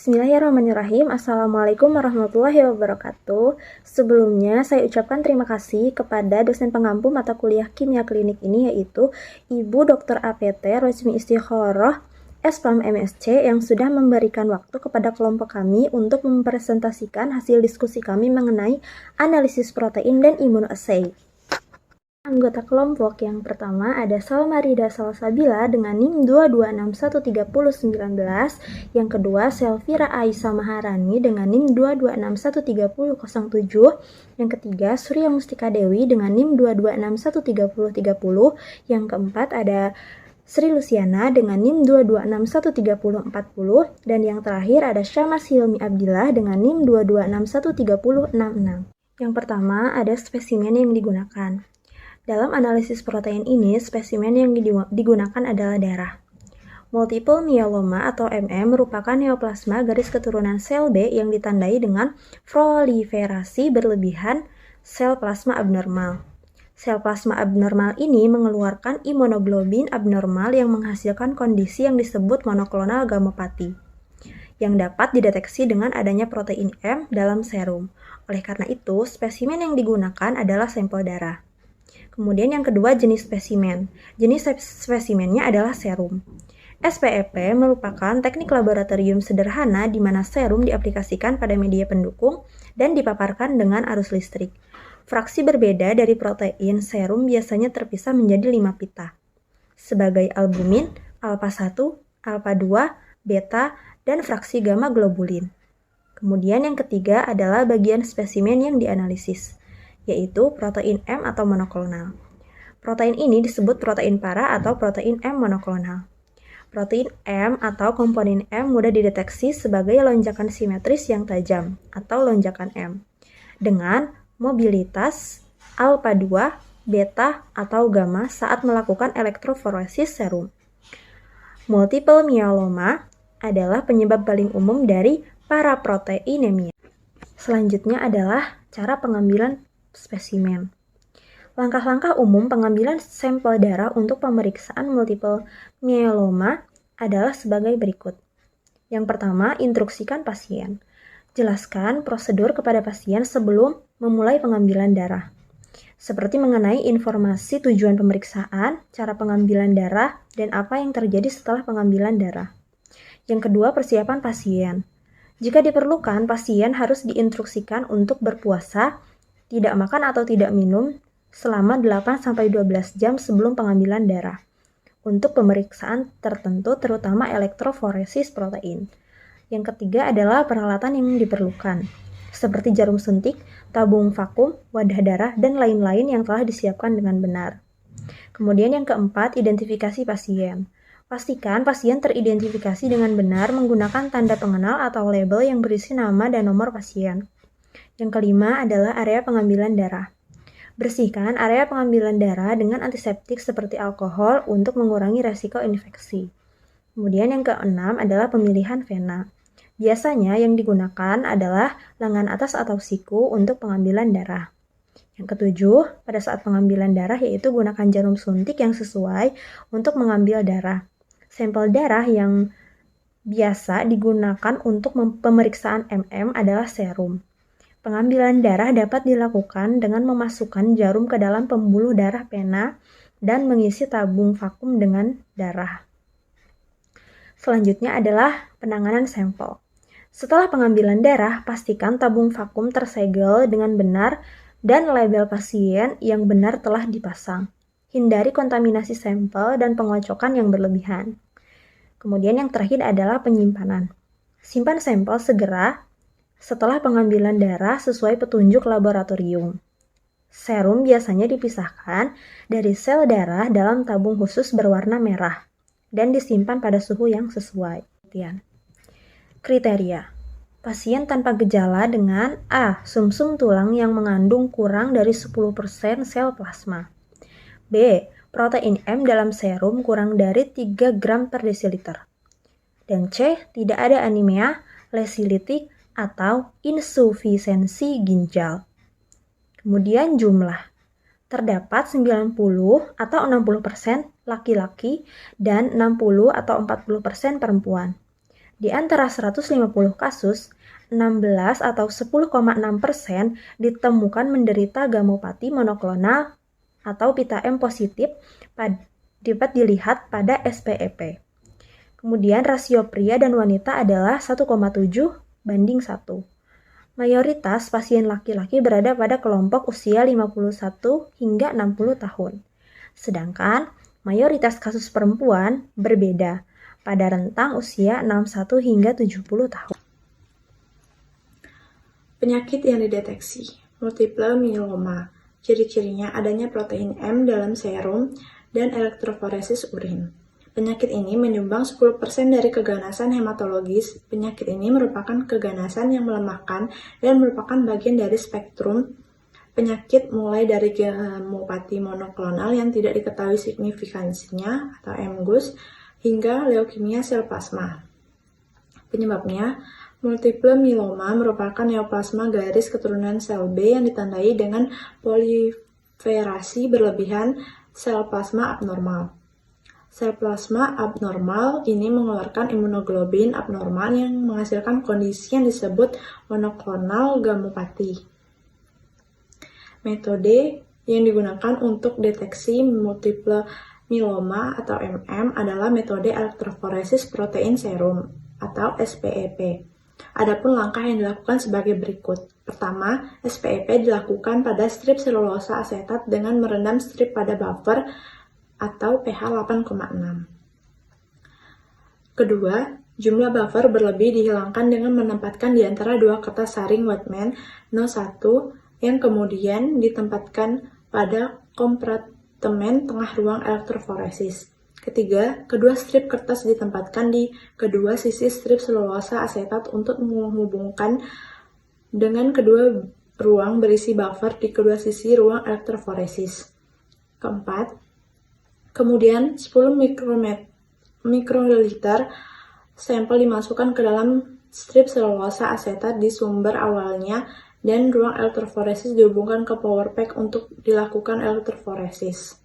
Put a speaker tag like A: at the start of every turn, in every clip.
A: Bismillahirrahmanirrahim. Assalamualaikum warahmatullahi wabarakatuh. Sebelumnya saya ucapkan terima kasih kepada dosen pengampu mata kuliah kimia klinik ini, yaitu Ibu Dr. APT Rosmi Istikharah SPAM MSc, yang sudah memberikan waktu kepada kelompok kami untuk mempresentasikan hasil diskusi kami mengenai analisis protein dan immunoassay. Anggota kelompok yang pertama ada Salmarida Salsabila dengan NIM 226130119, yang kedua Selvira Aisyah Maharani dengan NIM 226130007, yang ketiga Surya Mustika Dewi dengan NIM 226130030, yang keempat ada Sri Luciana dengan NIM 226130040, dan yang terakhir ada Syamas Hilmi Abdillah dengan NIM 226130066. Yang pertama ada spesimen yang digunakan. Dalam analisis protein ini, spesimen yang digunakan adalah darah. Multiple myeloma atau MM merupakan neoplasma garis keturunan sel B yang ditandai dengan proliferasi berlebihan sel plasma abnormal. Sel plasma abnormal ini mengeluarkan imunoglobin abnormal yang menghasilkan kondisi yang disebut monoklonal gammopati, yang dapat dideteksi dengan adanya protein M dalam serum. Oleh karena itu, spesimen yang digunakan adalah sampel darah. Kemudian yang kedua, jenis spesimen. Jenis spesimennya adalah serum. SPEP merupakan teknik laboratorium sederhana di mana serum diaplikasikan pada media pendukung dan dipaparkan dengan arus listrik. Fraksi berbeda dari protein serum biasanya terpisah menjadi 5 pita, sebagai albumin, alpha 1, alpha 2, beta, dan fraksi gamma globulin. Kemudian yang ketiga adalah bagian spesimen yang dianalisis, yaitu protein M atau monoklonal. Protein ini disebut protein para atau protein M monoklonal. Protein M atau komponen M mudah dideteksi sebagai lonjakan simetris yang tajam atau lonjakan M dengan mobilitas alpha 2, beta, atau gamma saat melakukan elektroforesis serum. Multiple myeloma adalah penyebab paling umum dari paraproteinemia. Selanjutnya adalah cara pengambilan spesimen. Langkah-langkah umum pengambilan sampel darah untuk pemeriksaan multiple myeloma adalah sebagai berikut. Yang pertama, instruksikan pasien. Jelaskan prosedur kepada pasien sebelum memulai pengambilan darah, seperti mengenai informasi tujuan pemeriksaan, cara pengambilan darah, dan apa yang terjadi setelah pengambilan darah. Yang kedua, persiapan pasien. Jika diperlukan, pasien harus diinstruksikan untuk berpuasa, tidak makan atau tidak minum selama 8-12 jam sebelum pengambilan darah untuk pemeriksaan tertentu, terutama elektroforesis protein. Yang ketiga adalah peralatan yang diperlukan, seperti jarum suntik, tabung vakum, wadah darah, dan lain-lain yang telah disiapkan dengan benar. Kemudian yang keempat, identifikasi pasien. Pastikan pasien teridentifikasi dengan benar menggunakan tanda pengenal atau label yang berisi nama dan nomor pasien. Yang kelima adalah area pengambilan darah. Bersihkan area pengambilan darah dengan antiseptik seperti alkohol untuk mengurangi resiko infeksi. Kemudian yang keenam adalah pemilihan vena. Biasanya yang digunakan adalah lengan atas atau siku untuk pengambilan darah. Yang ketujuh, pada saat pengambilan darah yaitu gunakan jarum suntik yang sesuai untuk mengambil darah. Sampel darah yang biasa digunakan untuk pemeriksaan MM adalah serum. Pengambilan darah dapat dilakukan dengan memasukkan jarum ke dalam pembuluh darah pena dan mengisi tabung vakum dengan darah. Selanjutnya adalah penanganan sampel. Setelah pengambilan darah, pastikan tabung vakum tersegel dengan benar dan label pasien yang benar telah dipasang. Hindari kontaminasi sampel dan pengocokan yang berlebihan. Kemudian yang terakhir adalah penyimpanan. Simpan sampel segera setelah pengambilan darah sesuai petunjuk laboratorium. Serum biasanya dipisahkan dari sel darah dalam tabung khusus berwarna merah dan disimpan pada suhu yang sesuai. Kriteria. Pasien tanpa gejala dengan A. Sumsum tulang yang mengandung kurang dari 10% sel plasma. B. Protein M dalam serum kurang dari 3 gram per desiliter. Dan C. Tidak ada anemia, lesi litik, atau insufisiensi ginjal. Kemudian jumlah. Terdapat 90 atau 60% laki-laki dan 60 atau 40% perempuan. Di antara 150 kasus, 16 atau 10,6% ditemukan menderita gamopati monoklonal atau pita M positif dapat dilihat pada SPEP. Kemudian rasio pria dan wanita adalah 1,7:1. Mayoritas pasien laki-laki berada pada kelompok usia 51 hingga 60 tahun. Sedangkan mayoritas kasus perempuan berbeda pada rentang usia 61 hingga 70 tahun.
B: Penyakit yang dideteksi, multiple myeloma. Ciri-cirinya adanya protein M dalam serum dan elektroforesis urin. Penyakit ini menyumbang 10% dari keganasan hematologis. Penyakit ini merupakan keganasan yang melemahkan dan merupakan bagian dari spektrum penyakit mulai dari gamopati monoklonal yang tidak diketahui signifikansinya atau MGUS hingga leukemia sel plasma. Penyebabnya, multiple myeloma merupakan neoplasma garis keturunan sel B yang ditandai dengan proliferasi berlebihan sel plasma abnormal. Sel plasma abnormal ini mengeluarkan imunoglobulin abnormal yang menghasilkan kondisi yang disebut monoklonal gamopati. Metode yang digunakan untuk deteksi multiple myeloma atau MM adalah metode elektroforesis protein serum atau SPEP. Adapun langkah yang dilakukan sebagai berikut. Pertama, SPEP dilakukan pada strip selulosa asetat dengan merendam strip pada buffer atau pH 8,6. Kedua, jumlah buffer berlebih dihilangkan dengan menempatkan di antara dua kertas saring Whatman No. 1 yang kemudian ditempatkan pada kompartemen tengah ruang elektroforesis. Ketiga, kedua strip kertas ditempatkan di kedua sisi strip selulosa asetat untuk menghubungkan dengan kedua ruang berisi buffer di kedua sisi ruang elektroforesis. Keempat, kemudian 10 mikroliter sampel dimasukkan ke dalam strip selulosa asetat di sumber awalnya dan ruang elektroforesis dihubungkan ke power pack untuk dilakukan elektroforesis.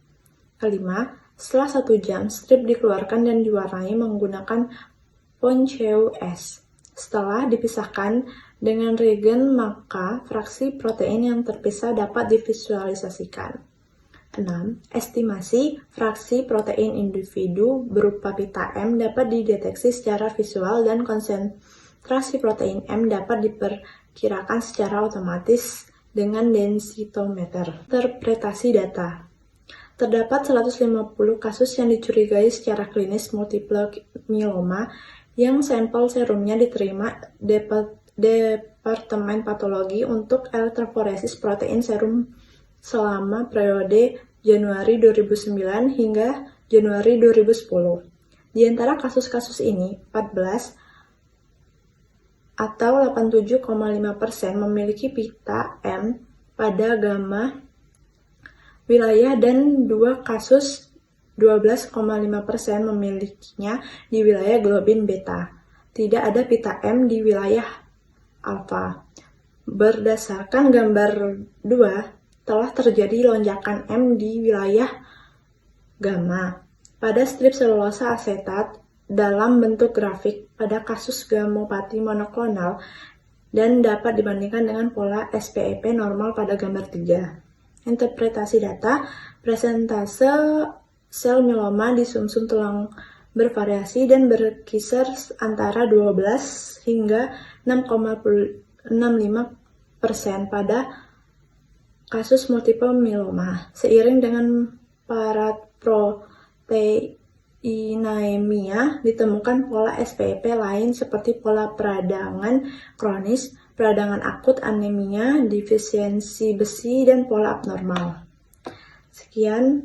B: Kelima, setelah 1 jam, strip dikeluarkan dan diwarnai menggunakan Ponceau S. Setelah dipisahkan dengan reagen, maka fraksi protein yang terpisah dapat divisualisasikan. 6. Estimasi fraksi protein individu berupa pita M dapat dideteksi secara visual dan konsentrasi protein M dapat diperkirakan secara otomatis dengan densitometer. Interpretasi data. Terdapat 150 kasus yang dicurigai secara klinis multiple myeloma yang sampel serumnya diterima Departemen Patologi untuk elektroforesis protein serum selama periode Januari 2009 hingga Januari 2010. Di antara kasus-kasus ini, 14 atau 87,5% memiliki pita M pada gamma wilayah dan 2 kasus 12,5% memilikinya di wilayah globin beta. Tidak ada pita M di wilayah alfa. Berdasarkan gambar 2, telah terjadi lonjakan M di wilayah gamma pada strip selulosa asetat dalam bentuk grafik pada kasus gamopati monoklonal dan dapat dibandingkan dengan pola SPEP normal pada gambar 3. Interpretasi data, presentase sel myeloma di sumsum tulang bervariasi dan berkisar antara 12 hingga 6,65% pada kasus multiple myeloma. Seiring dengan paraproteinemia, ditemukan pola SPEP lain seperti pola peradangan kronis, peradangan akut, anemia, defisiensi besi, dan pola abnormal. Sekian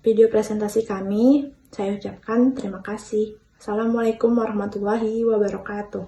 B: video presentasi kami. Saya ucapkan terima kasih. Assalamualaikum warahmatullahi wabarakatuh.